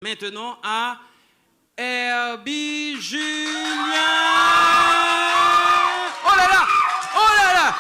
Maintenant à Herbie Julien. Oh là là! Oh là là!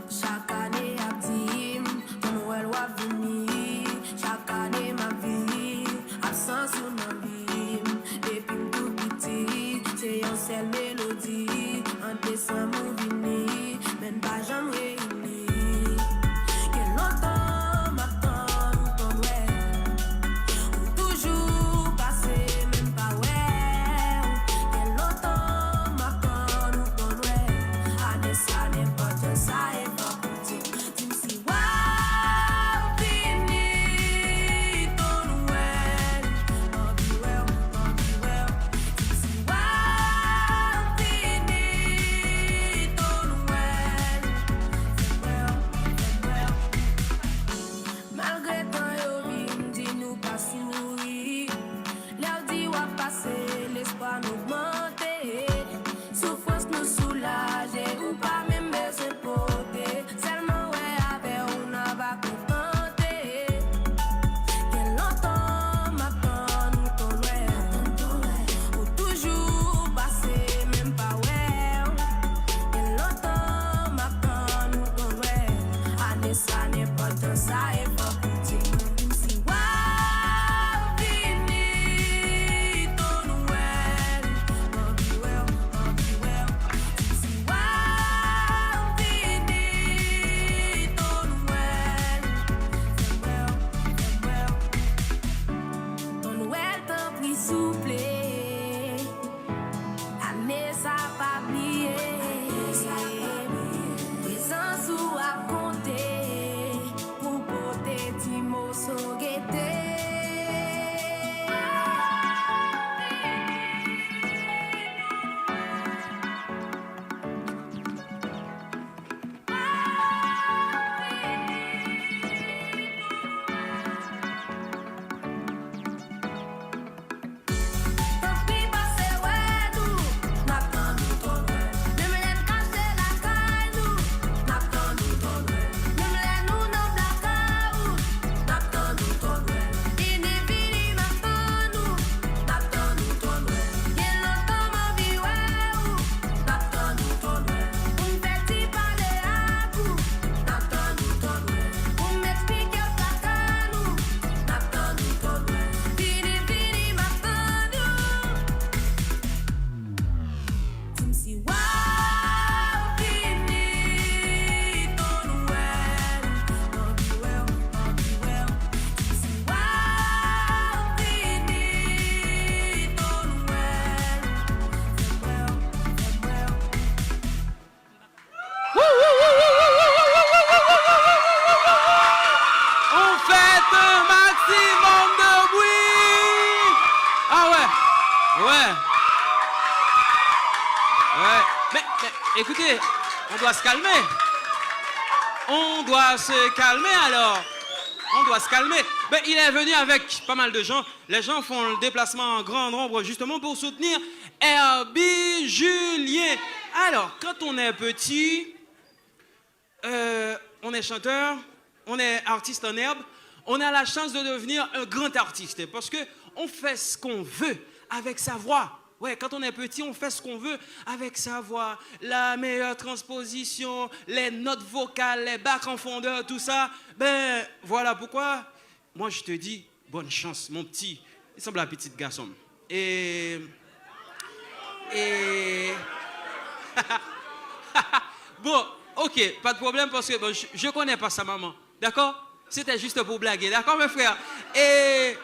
Chaque année à Dim, ton Noël va venir. Chaque année ma vie, absence ou non vie. Depuis tout petit, c'est une seule mélodie. En décembre ou vini, même pas jamais réuni. Quel longtemps m'attend ton Noël, ou toujours passé, même pas ouais. Quel longtemps m'attend ton Noël, année ça n'importe ça. Écoutez, on doit se calmer. On doit se calmer alors. On doit se calmer. Ben, il est venu avec pas mal de gens. Les gens font le déplacement en grand nombre justement pour soutenir Herbie Julien. Alors, quand on est petit, on est chanteur, on est artiste en herbe, on a la chance de devenir un grand artiste parce qu'on fait ce qu'on veut avec sa voix. Ouais, quand on est petit, on fait ce qu'on veut avec sa voix, la meilleure transposition, les notes vocales, les bacs en fondeur, tout ça. Ben, voilà pourquoi, moi je te dis, bonne chance, mon petit. Il semble un petit garçon. Et... Bon, ok, pas de problème parce que bon, je connais pas sa maman, d'accord? C'était juste pour blaguer, d'accord mes frères? Et...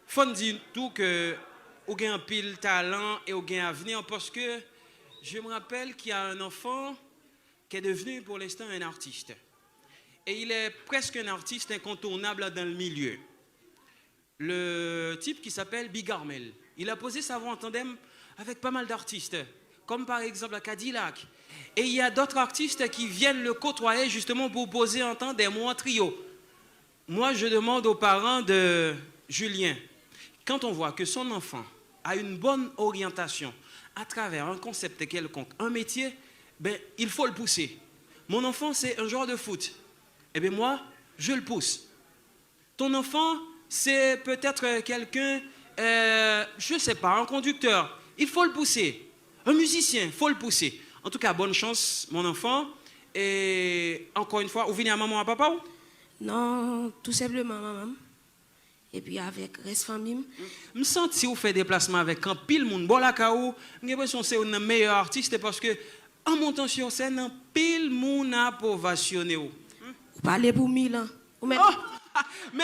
faut dire tout que... ou gain pile talent et ou gain avenir parce que je me rappelle qu'il y a un enfant qui est devenu pour l'instant un artiste. Et il est presque un artiste incontournable dans le milieu. Le type qui s'appelle Big Armel. Il a posé sa voix en tandem avec pas mal d'artistes, comme par exemple Cadillac. Et il y a d'autres artistes qui viennent le côtoyer justement pour poser un temps des mots en trio. Moi, je demande aux parents de Julien, quand on voit que son enfant a une bonne orientation à travers un concept quelconque, un métier, ben, il faut le pousser. Mon enfant, c'est un joueur de foot. Eh bien, moi, je le pousse. Ton enfant, c'est peut-être quelqu'un, je ne sais pas, un conducteur. Il faut le pousser. Un musicien, il faut le pousser. En tout cas, bonne chance, mon enfant. Et encore une fois, vous venez à maman, à papa ou? Non, tout simplement maman. Et puis avec reste famille. Je me sens si vous faites déplacement avec un pile monde, bon la kaou, j'ai l'impression que c'est un meilleur artiste parce que en montant sur scène, un pile monde a pour vationner. Vous parlez pour Milan. Oh!